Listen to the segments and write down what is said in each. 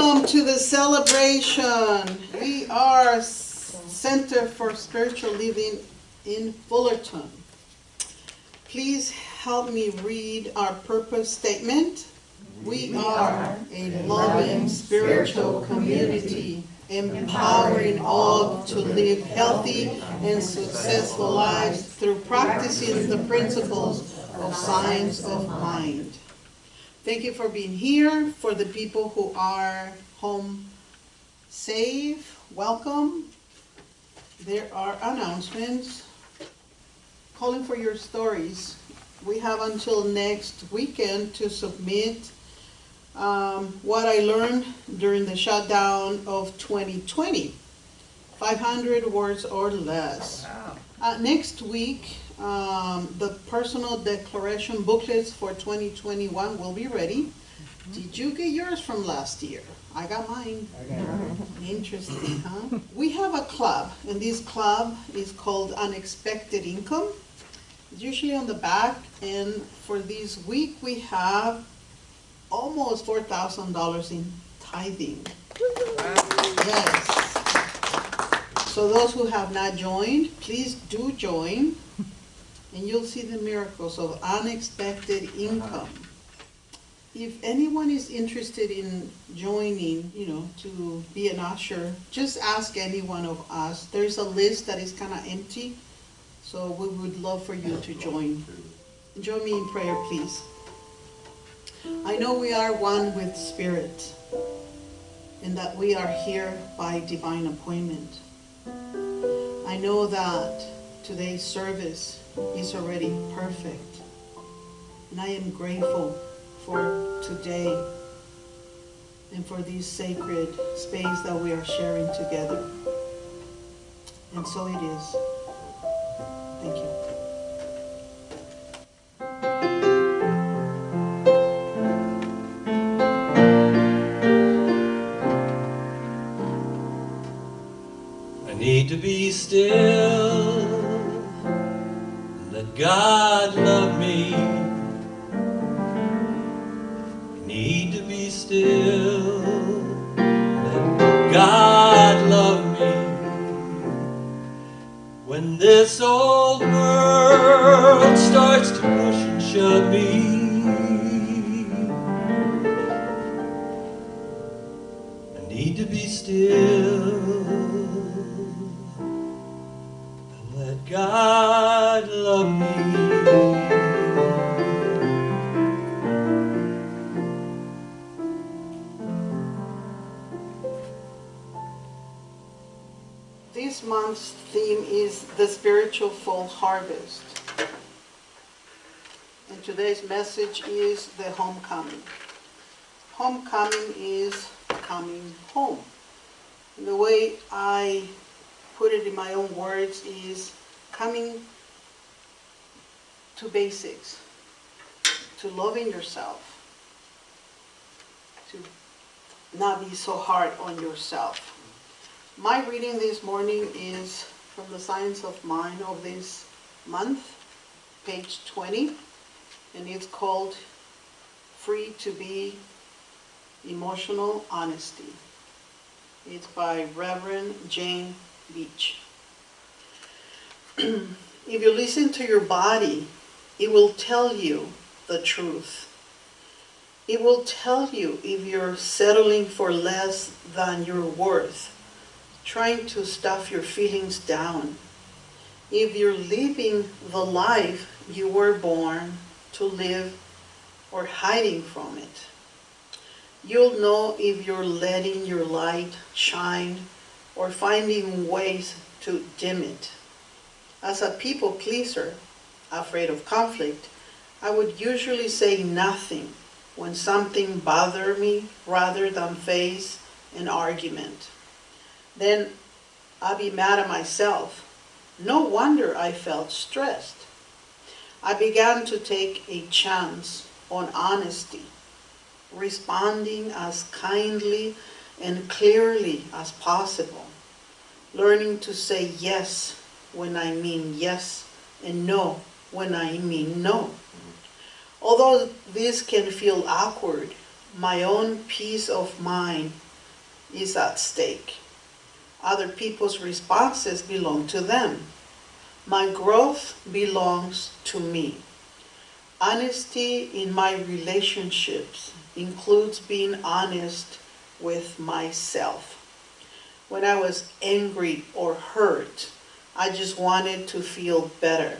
Welcome to the celebration. We are Center for Spiritual Living in Fullerton. Please help me read our purpose statement. We are a loving spiritual community, empowering all to live healthy and successful lives through practicing the principles of science of mind. Thank you for being here. For the people who are home safe, welcome. There are announcements calling for your stories. We have until next weekend to submit what I learned during the shutdown of 2020. 500 words or less. Wow. Next week, the personal declaration booklets for 2021 will be ready. Did you get yours from last year? I got mine. Interesting, huh? We have a club, and this club is called Unexpected Income. It's usually on the back, and for this week we have almost $4,000 in tithing. Yes. So those who have not joined, please do join, and you'll see the miracles of unexpected income. If anyone is interested in joining, to be an usher, just ask any one of us. There's a list that is kind of empty, so we would love for you to join. Join me in prayer, please. I know we are one with Spirit, and that we are here by divine appointment. I know that today's service is already perfect, and I am grateful for today and for this sacred space that we are sharing together. And so it is. Thank you. I need to be still, let God love me. I need to be still, let God love me. When this old world starts to push and shove me, I need to be still, let God love me. This month's theme is the spiritual fall harvest. And today's message is the homecoming. Homecoming is coming home. And the way I put it in my own words is coming to basics, to loving yourself, to not be so hard on yourself. My reading this morning is from the Science of Mind of this month, page 20, and it's called Free to Be Emotional Honesty. It's by Reverend Jane Beach. If you listen to your body, it will tell you the truth. It will tell you if you're settling for less than you're worth, trying to stuff your feelings down. If you're living the life you were born to live or hiding from it. You'll know if you're letting your light shine or finding ways to dim it. As a people pleaser, afraid of conflict, I would usually say nothing when something bothered me rather than face an argument. Then I'd be mad at myself. No wonder I felt stressed. I began to take a chance on honesty, responding as kindly and clearly as possible, learning to say yes when I mean yes and no when I mean no. Although this can feel awkward, my own peace of mind is at stake. Other people's responses belong to them. My growth belongs to me. Honesty in my relationships includes being honest with myself. When I was angry or hurt, I just wanted to feel better.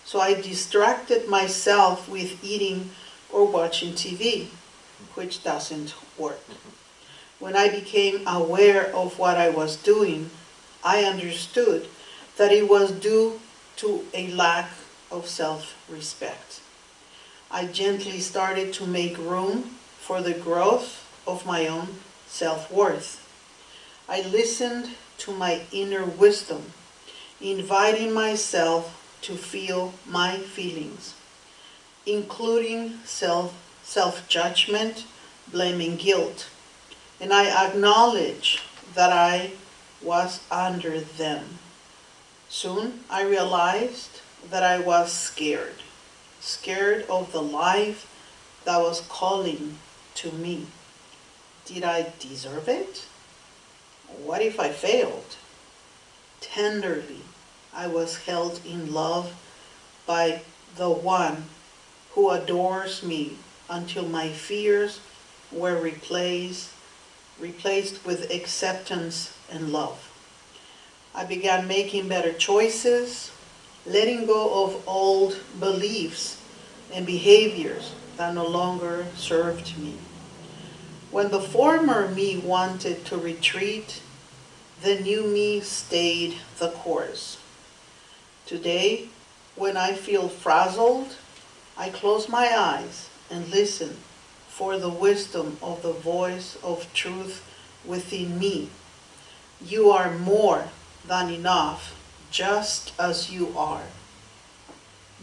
So I distracted myself with eating or watching TV, which doesn't work. When I became aware of what I was doing, I understood that it was due to a lack of self-respect. I gently started to make room for the growth of my own self-worth. I listened to my inner wisdom, inviting myself to feel my feelings, including self-judgment, blame, and guilt. And I acknowledge that I was under them. Soon I realized that I was scared of the life that was calling to me. Did I deserve it? What if I failed? Tenderly, I was held in love by the one who adores me until my fears were replaced with acceptance and love. I began making better choices, letting go of old beliefs and behaviors that no longer served me. When the former me wanted to retreat, the new me stayed the course. Today, when I feel frazzled, I close my eyes and listen for the wisdom of the voice of truth within me. You are more than enough, just as you are.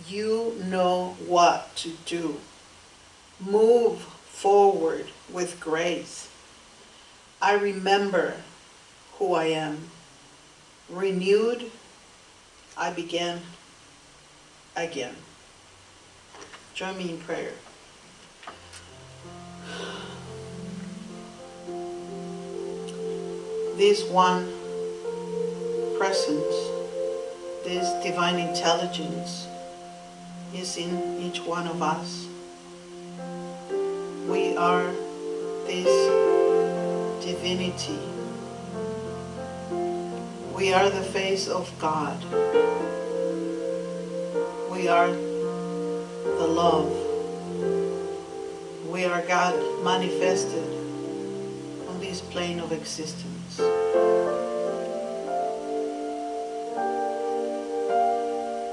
You know what to do. Move forward with grace. I remember who I am. Renewed, I begin again. Join me in prayer. This one presence, this divine intelligence is in each one of us. We are this divinity. We are the face of God. We are the love. We are God manifested on this plane of existence.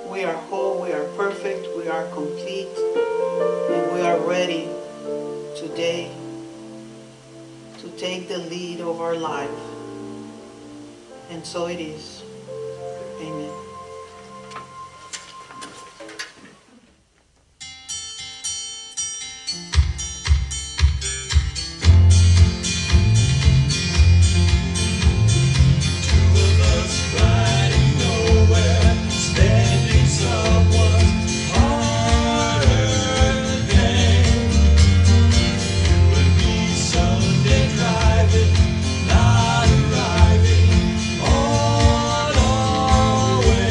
We are whole, we are perfect, we are complete, and we are ready today to take the lead of our life. And so it is. Amen. Not arriving on our way.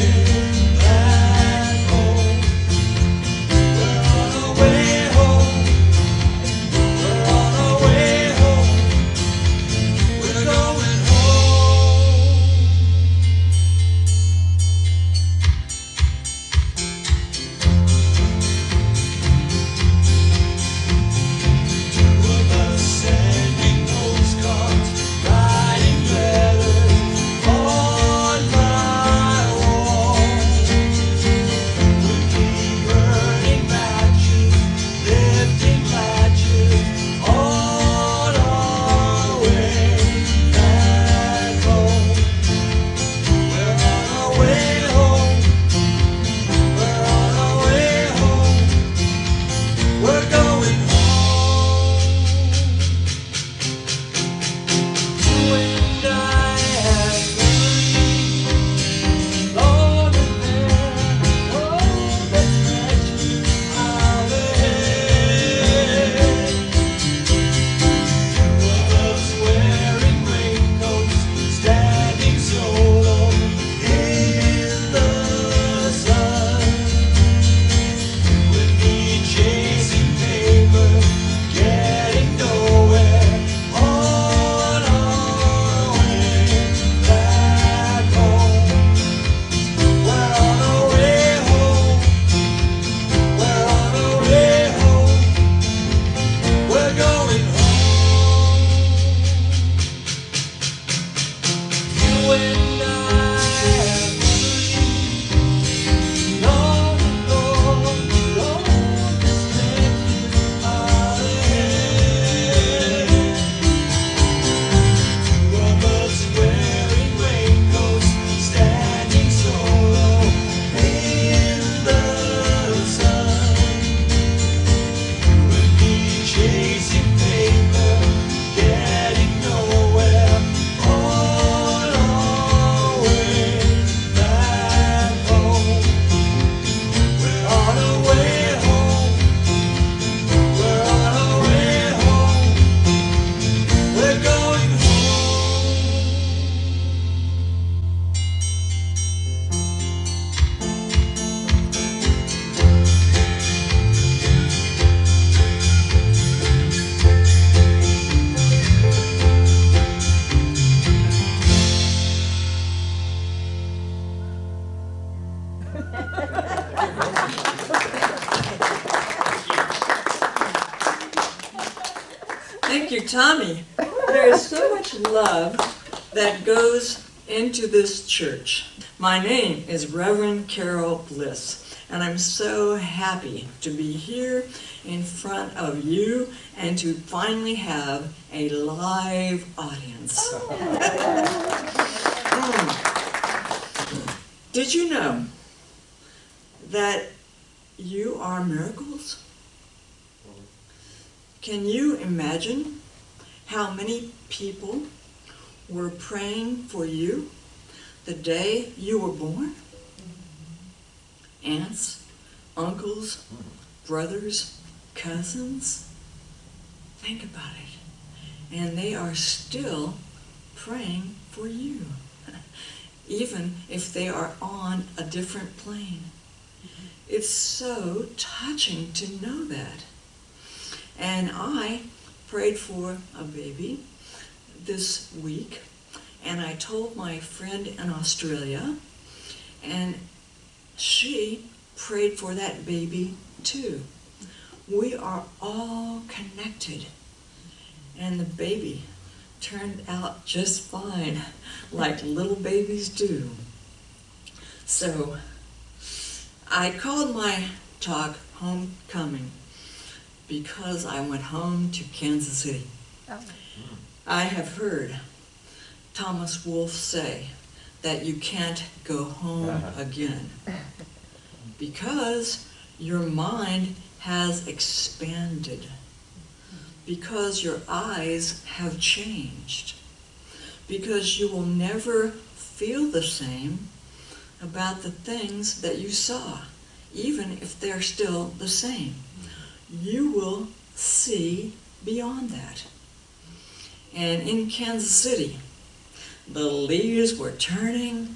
Tommy, there is so much love that goes into this church. My name is Reverend Carol Bliss, and I'm so happy to be here in front of you and to finally have a live audience. Did you know that you are miracles? Can you imagine how many people were praying for you the day you were born? Aunts, uncles, brothers, cousins. Think about it. And they are still praying for you, even if they are on a different plane. It's so touching to know that. And I prayed for a baby this week, and I told my friend in Australia, and she prayed for that baby too. We are all connected, and the baby turned out just fine, like little babies do. So I called my talk Homecoming because I went home to Kansas City. I have heard Thomas Wolfe say that you can't go home again because your mind has expanded, because your eyes have changed, because you will never feel the same about the things that you saw, even if they're still the same. You will see beyond that. And in Kansas City, the leaves were turning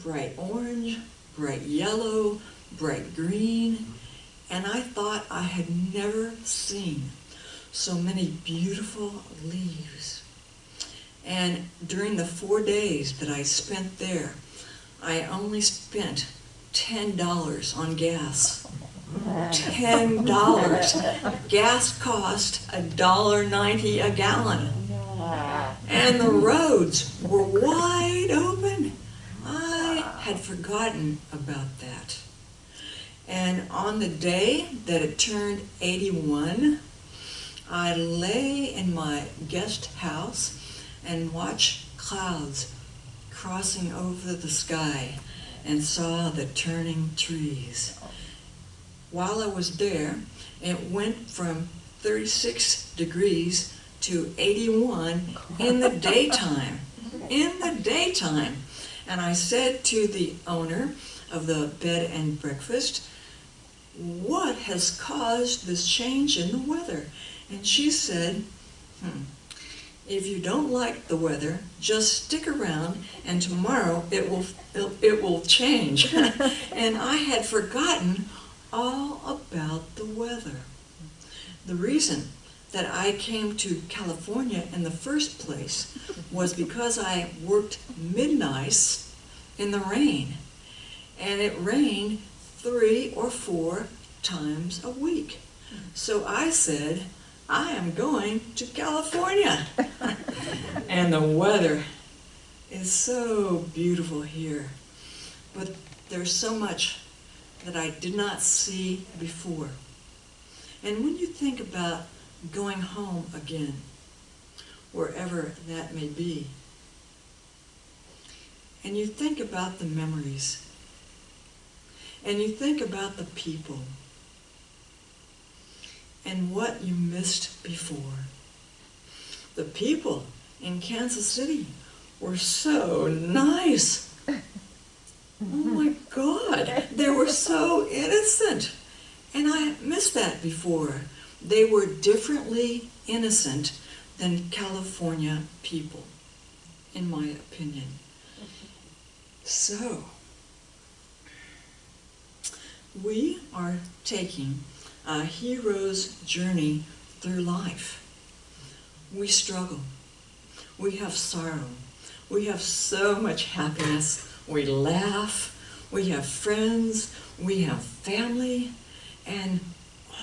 bright orange, bright yellow, bright green, and I thought I had never seen so many beautiful leaves. And during the 4 days that I spent there, I only spent $10 on gas. $10. Gas cost $1.90 a gallon. And the roads were wide open. I had forgotten about that. And on the day that it turned 81, I lay in my guest house and watched clouds crossing over the sky and saw the turning trees. While I was there, it went from 36 degrees to 81 in the daytime. In the daytime. And I said to the owner of the bed and breakfast, what has caused this change in the weather? And she said, if you don't like the weather, just stick around and tomorrow it will change. And I had forgotten all about the weather. The reason that I came to California in the first place was because I worked midnights in the rain. And it rained 3 or 4 times a week. So I said, I am going to California. And the weather is so beautiful here. But there's so much that I did not see before. And when you think about going home again, wherever that may be, and you think about the memories, and you think about the people, and what you missed before. The people in Kansas City were so nice. Oh my God, they were so innocent. And I missed that before. They were differently innocent than California people, in my opinion. So, we are taking a hero's journey through life. We struggle. We have sorrow. We have so much happiness. We laugh. We have friends. We have family. And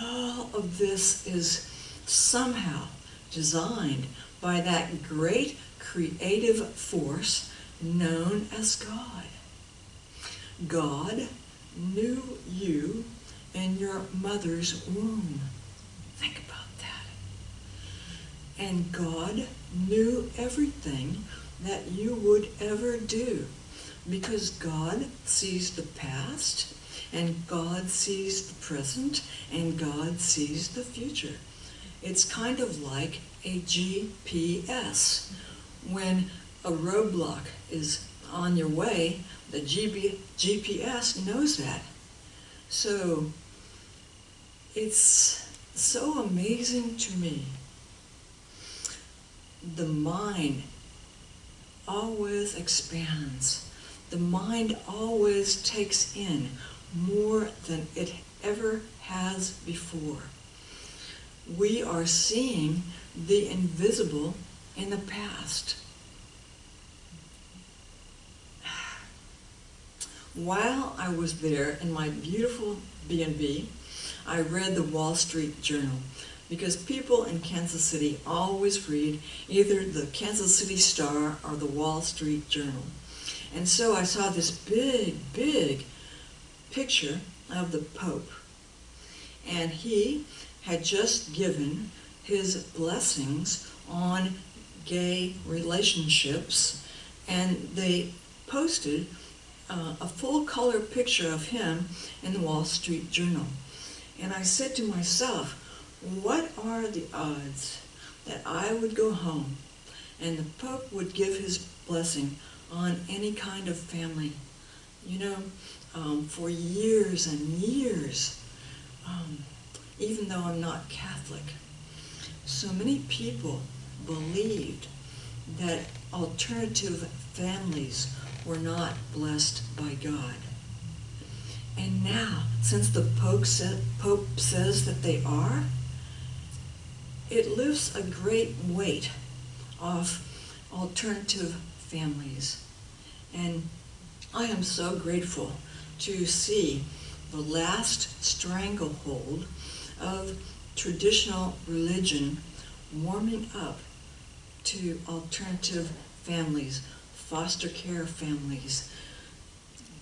all of this is somehow designed by that great creative force known as God. God knew you in your mother's womb. Think about that. And God knew everything that you would ever do, because God sees the past, and God sees the present, and God sees the future. It's kind of like a GPS. When a roadblock is on your way, the GPS knows that. So it's so amazing to me. The mind always expands. The mind always takes in more than it ever has before. We are seeing the invisible in the past. While I was there in my beautiful B&B, I read the Wall Street Journal, because people in Kansas City always read either the Kansas City Star or the Wall Street Journal. And so I saw this big, big picture of the Pope. And he had just given his blessings on gay relationships, and they posted a full-color picture of him in the Wall Street Journal. And I said to myself, what are the odds that I would go home and the Pope would give his blessing on any kind of family? You know, for years and years, even though I'm not Catholic, so many people believed that alternative families were not blessed by God. And now, since the Pope says that they are, it lifts a great weight off alternative families. And I am so grateful to see the last stranglehold of traditional religion warming up to alternative families, foster care families,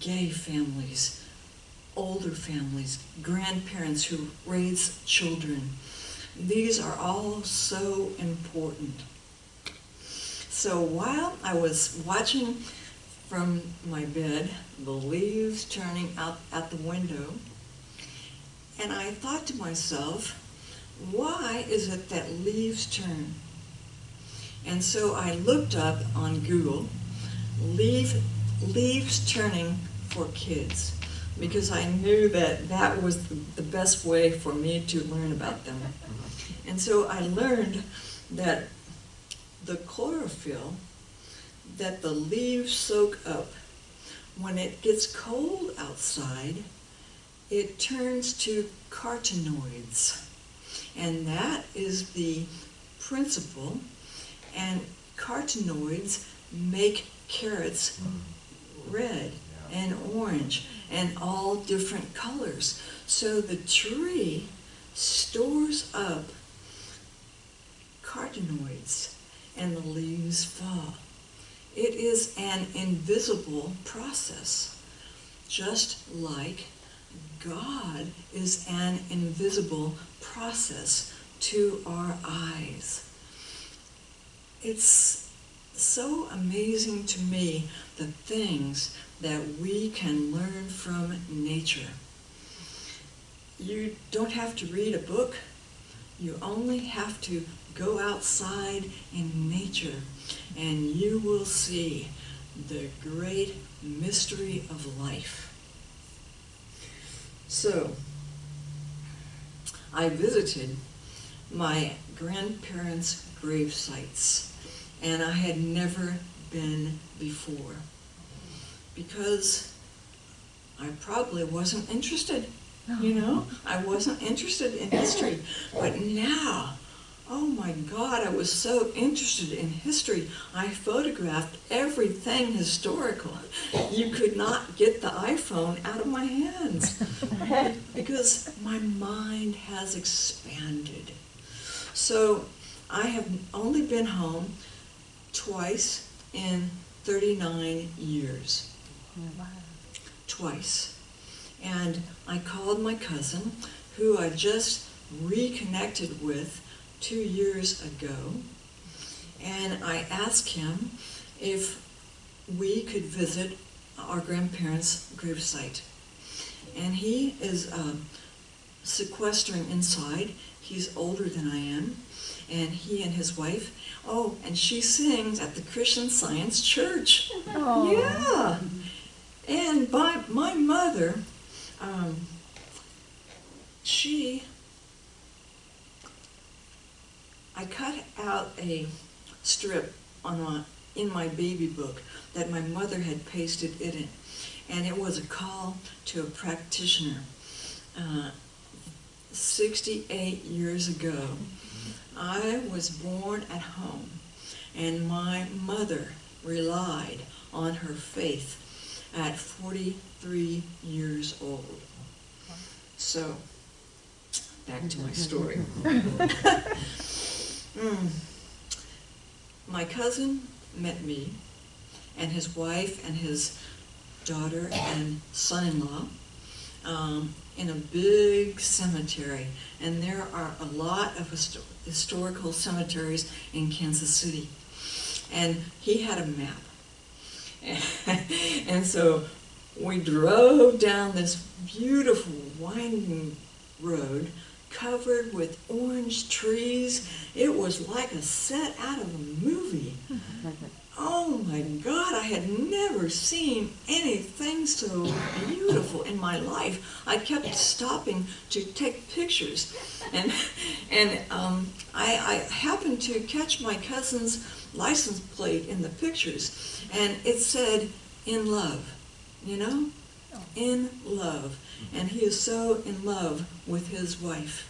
gay families, older families, grandparents who raise children. These are all so important. So while I was watching from my bed, the leaves turning out at the window, and I thought to myself, why is it that leaves turn? And so I looked up on Google, leaves turning for kids, because I knew that that was the best way for me to learn about them. And so I learned that the chlorophyll that the leaves soak up, when it gets cold outside, it turns to carotenoids. And that is the principle, and carotenoids make carrots red and orange and all different colors. So the tree stores up carotenoids and the leaves fall. It is an invisible process, just like God is an invisible process to our eyes. It's so amazing to me the things that we can learn from nature. You don't have to read a book. You only have to go outside in nature, and you will see the great mystery of life. So, I visited my grandparents' grave sites, and I had never been before, because I probably wasn't interested, you know? I wasn't interested in history. But now, oh my God, I was so interested in history. I photographed everything historical. You could not get the iPhone out of my hands, because my mind has expanded. So I have only been home twice in 39 years. Twice. And I called my cousin, who I just reconnected with 2 years ago, and I asked him if we could visit our grandparents' gravesite. And he is sequestering inside. He's older than I am, and he and his wife, oh, and she sings at the Christian Science Church. Oh. Yeah. And my mother, I cut out a strip in my baby book that my mother had pasted it in, and it was a call to a practitioner. 68 years ago, I was born at home, and my mother relied on her faith at 43 years old. So, back to my story. My cousin met me and his wife and his daughter and son-in-law in a big cemetery, and there are a lot of historical cemeteries in Kansas City. And he had a map. And so we drove down this beautiful winding road covered with orange trees. It was like a set out of a movie. Oh my God, I had never seen anything so beautiful in my life. I kept stopping to take pictures. And I happened to catch my cousin's license plate in the pictures, and it said, "In love," you know? In love. And he is so in love with his wife.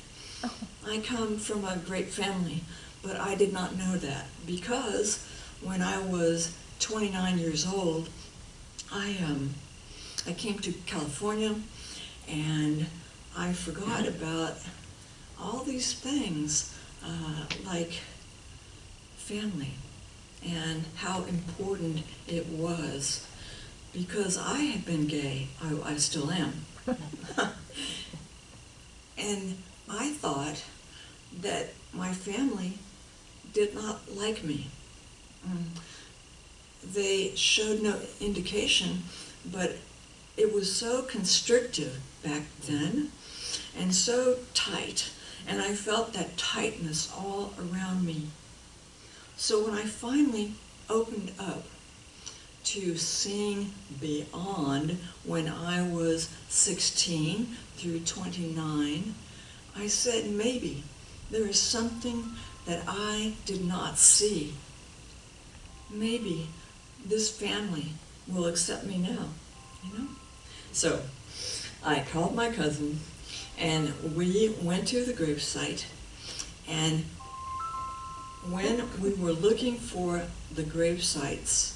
I come from a great family, but I did not know that, because when I was 29 years old, I came to California, and I forgot about all these things, like family, and how important it was, because I had been gay. I still am. And I thought that my family did not like me. They showed no indication, but it was so constrictive back then and so tight, and I felt that tightness all around me. So when I finally opened up to seeing beyond, when I was 16 through 29, I said, maybe there is something that I did not see. Maybe this family will accept me now, you know? So I called my cousin, and we went to the gravesite, and when we were looking for the grave sites,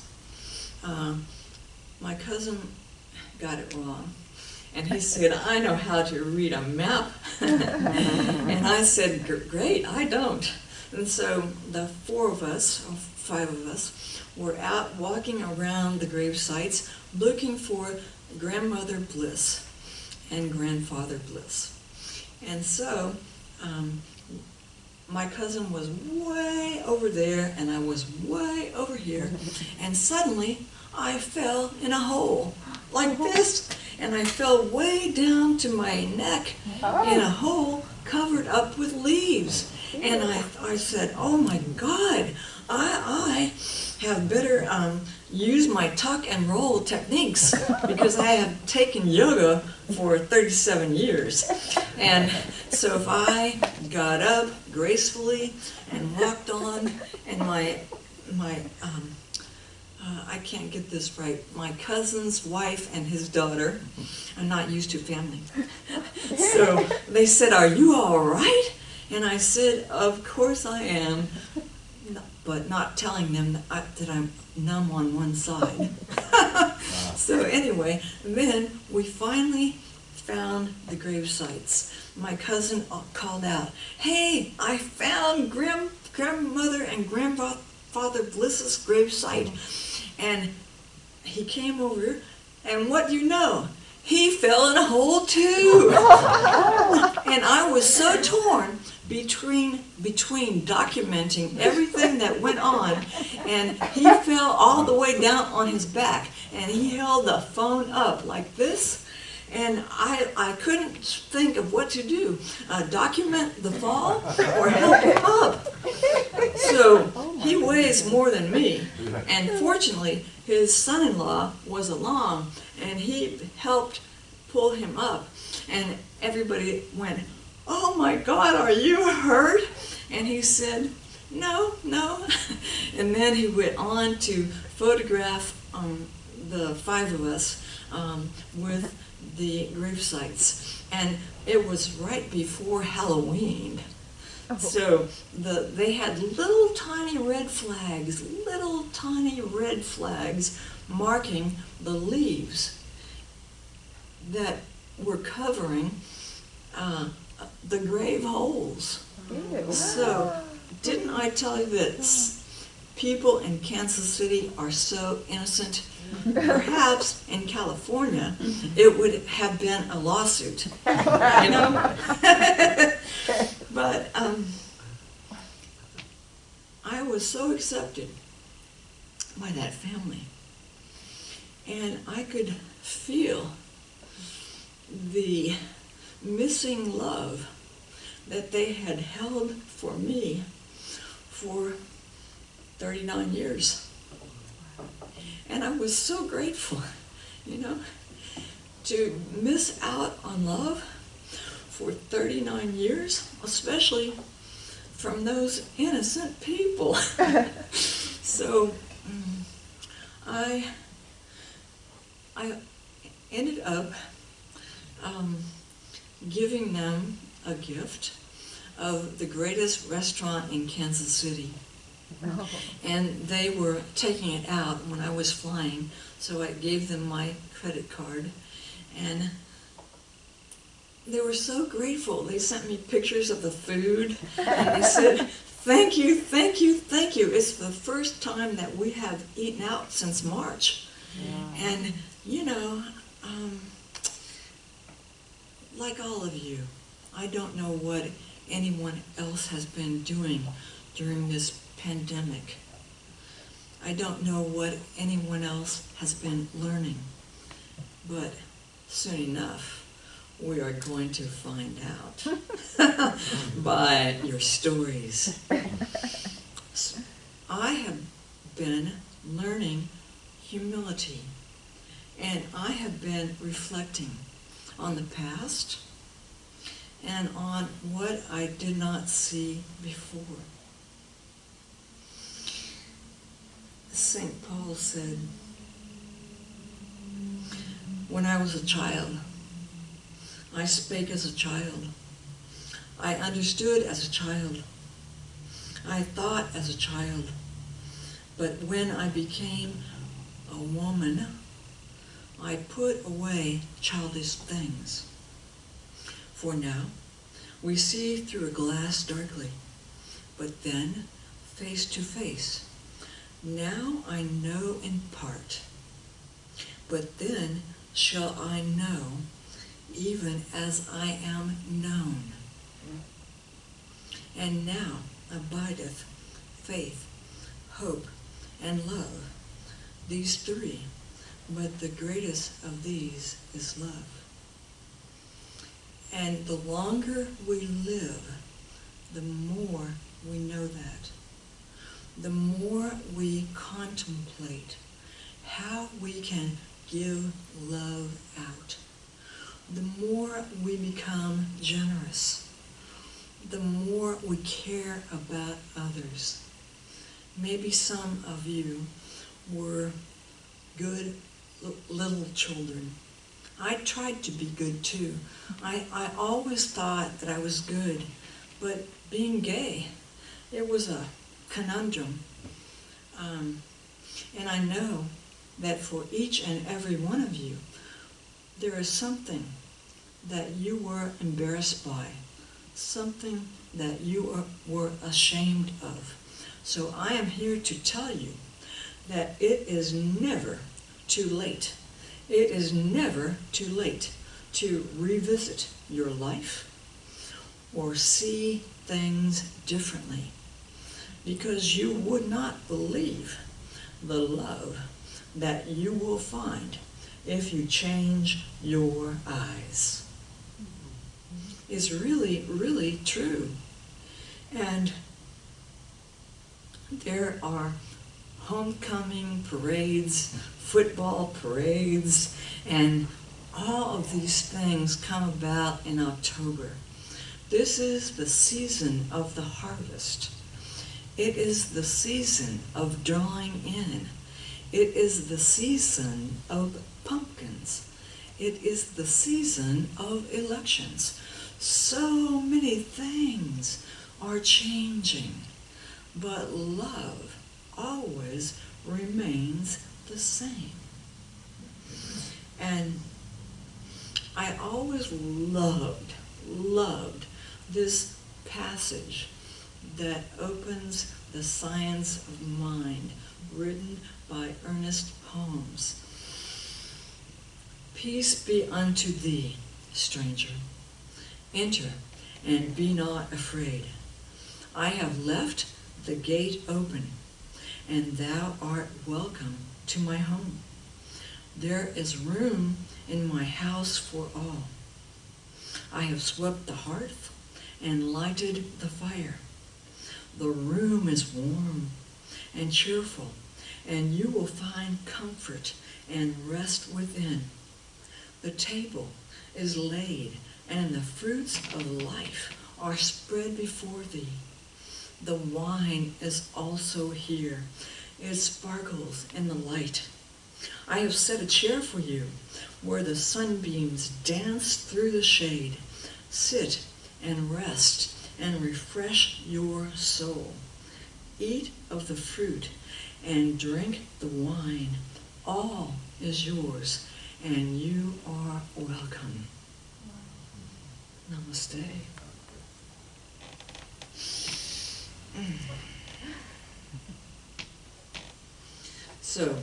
my cousin got it wrong. And he said, "I know how to read a map." And I said, "Great, I don't." And so the 4 of us, or 5 of us, were out walking around the grave sites looking for grandmother Bliss and grandfather Bliss. And so my cousin was way over there, and I was way over here, and suddenly I fell in a hole like this, and I fell way down to my neck in a hole covered up with leaves. And I said, "Oh my God, I have better use my tuck and roll techniques, because I have taken yoga for 37 years. And so if I got up gracefully and walked on, and I can't get this right, my cousin's wife and his daughter, I'm not used to family. So they said, "Are you all right?" And I said, "Of course I am," but not telling them that I'm numb on one side. So anyway, then we finally found the grave sites. My cousin called out, "Hey, I found grandmother and grandfather Bliss's gravesite. And he came over, and what do you know? He fell in a hole too. And I was so torn between documenting everything that went on, and he fell all the way down on his back, and he held the phone up like this, and I couldn't think of what to do. Document the fall or help him up. So he weighs more than me, and fortunately his son-in-law was along, and he helped pull him up, and everybody went, "Oh my God, are you hurt?" And he said, "No, no." And then he went on to photograph the five of us with the grave sites. And it was right before Halloween. So they had little tiny red flags marking the leaves that were covering the grave holes. So, didn't I tell you that people in Kansas City are so innocent? Perhaps in California, it would have been a lawsuit, you know? But I was so accepted by that family, and I could feel the missing love that they had held for me for 39 years. And I was so grateful, you know, to miss out on love for 39 years, especially from those innocent people. So I ended up giving them a gift of the greatest restaurant in Kansas City. And they were taking it out when I was flying, so I gave them my credit card, and they were so grateful. They sent me pictures of the food, and they said, "Thank you, thank you, thank you. It's the first time that we have eaten out since March." Yeah. And, you know, like all of you, I don't know what anyone else has been doing during this pandemic. I don't know what anyone else has been learning, but soon enough we are going to find out by your stories. I have been learning humility, and I have been reflecting on the past and on what I did not see before. St. Paul said, "When I was a child, I spake as a child. I understood as a child. I thought as a child. But when I became a woman, I put away childish things. For now, we see through a glass darkly, but then face to face. Now I know in part, but then shall I know, even as I am known. And now abideth faith, hope, and love, these three, but the greatest of these is love. And the longer we live, the more we know that. The more we contemplate how we can give love out, the more we become generous, the more we care about others. Maybe some of you were good little children. I tried to be good too. I always thought that I was good, but being gay, it was a conundrum. And I know that for each and every one of you, there is something that you were embarrassed by, something that you were ashamed of. So I am here to tell you that it is never too late. It is never too late to revisit your life or see things differently, because you would not believe the love that you will find if you change your eyes. It's really, really true. And there are homecoming parades, football parades, and all of these things come about in October. This is the season of the harvest. It is the season of drawing in. It is the season of pumpkins. It is the season of elections. So many things are changing, but love always remains the same. And I always loved this passage that opens the science of mind, written by Ernest Holmes. Peace be unto thee, stranger. Enter, and be not afraid. I have left the gate open, and thou art welcome to my home. There is room in my house for all. I have swept the hearth and lighted the fire. The room is warm and cheerful, and you will find comfort and rest within. The table is laid, and the fruits of life are spread before thee. The wine is also here. It sparkles in the light. I have set a chair for you where the sunbeams dance through the shade. Sit and rest and refresh your soul. Eat of the fruit and drink the wine. All is yours, and you are welcome. Namaste. So,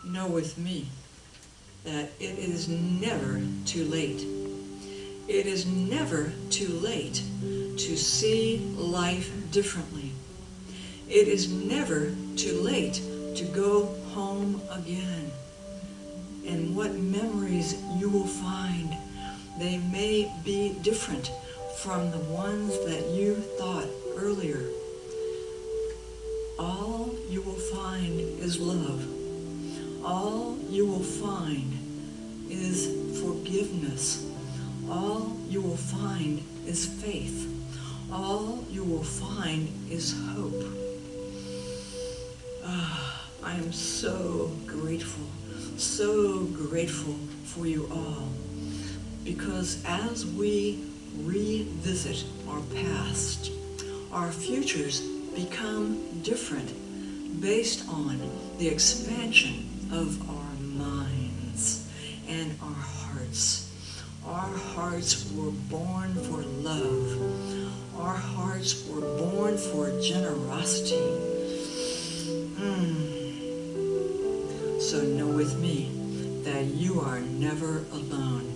know with me that it is never too late. It is never too late to see life differently. It is never too late to go home again. And what memories you will find, they may be different from the ones that you thought earlier. All you will find is love. All you will find is forgiveness. All you will find is faith. All you will find is hope. I am so grateful for you all, because as we revisit our past, our futures become different based on the expansion of our minds and our hearts. Our hearts were born for love. Our hearts were born for generosity. So know with me that you are never alone.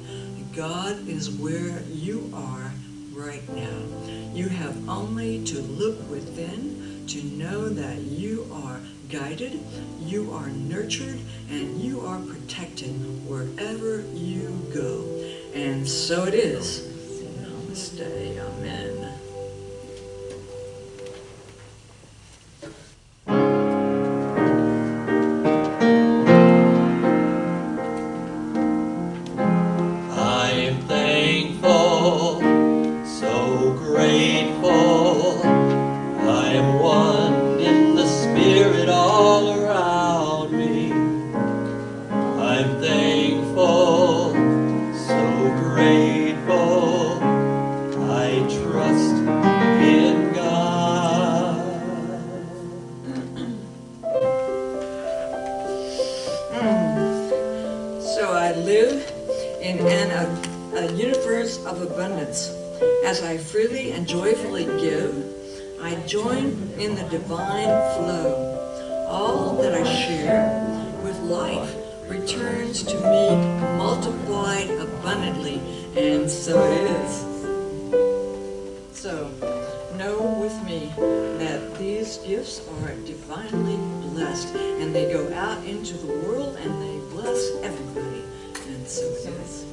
God is where you are right now. You have only to look within to know that you are guided, you are nurtured, and you are protected wherever you go. And so it is. Namaste. Amen. I am thankful, so grateful. I am one in the Spirit all around me. I'm thankful, so grateful. I trust in God. So I live in an a universe of abundance. As I freely and joyfully give, I join in the divine flow. All that I share with life returns to me multiplied abundantly, and so it is. So, know with me that these gifts are divinely blessed, and they go out into the world and they bless everybody, and so it is.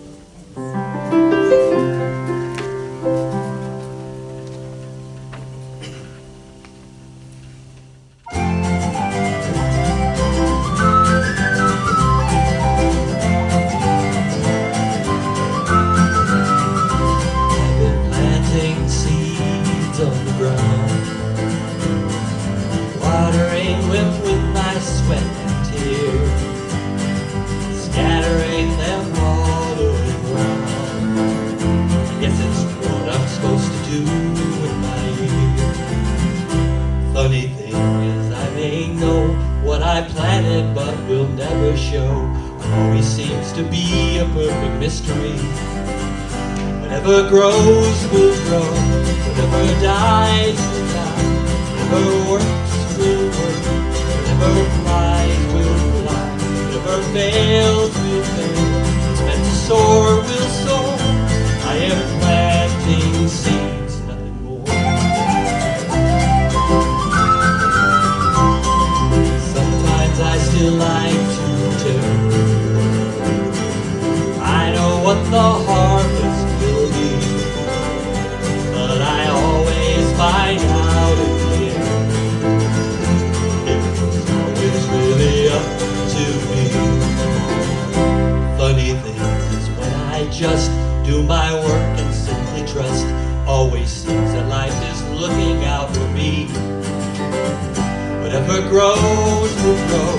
Mystery. Whatever grows will grow, whatever dies will die, whatever works will work, whatever flies will fly, whatever fails will fail, what's meant to soar will soar. I am planting seeds, nothing more. Sometimes I still like to tell what the harvest will be, but I always find out in the end it was always really up to me. Funny thing is when I just do my work and simply trust, always seems that life is looking out for me. Whatever grows will grow,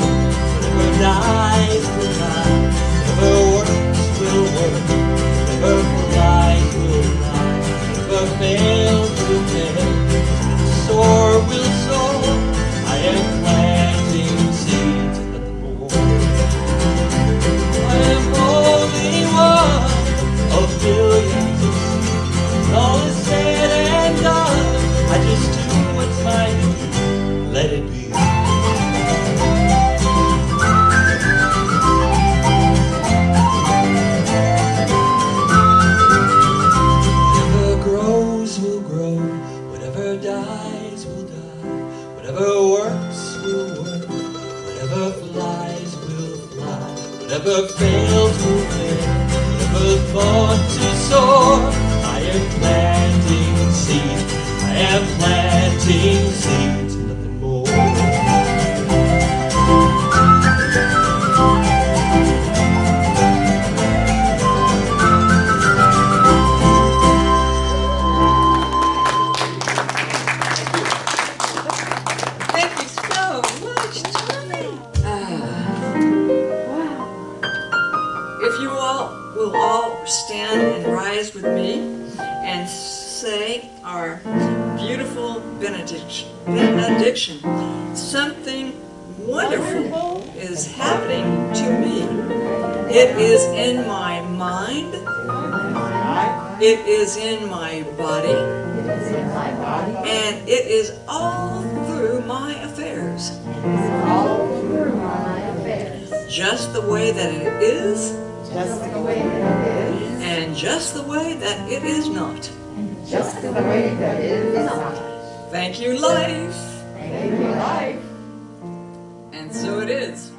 whatever dies will die, whatever works will work, whatever flies will fly, whatever fails will fail, and soar will soar. I am planting seeds and nothing more. I am only one of billions of seeds. When all is said and done, I just do what's mine to do. Let it be. Whatever fails will fail, whatever's born to soar. I am planting seeds, I am planting seeds, nothing more. Thank you so much, Tommy. If you all will all stand and rise with me and say our beautiful benediction. Something wonderful is happening to me. It is in my mind. It is in my body. And it is all through my affairs. Just the way that it is. Just the way that it is. And just the way that it is not. Just the way that it is not. Thank you, life. Thank you, life. And so it is.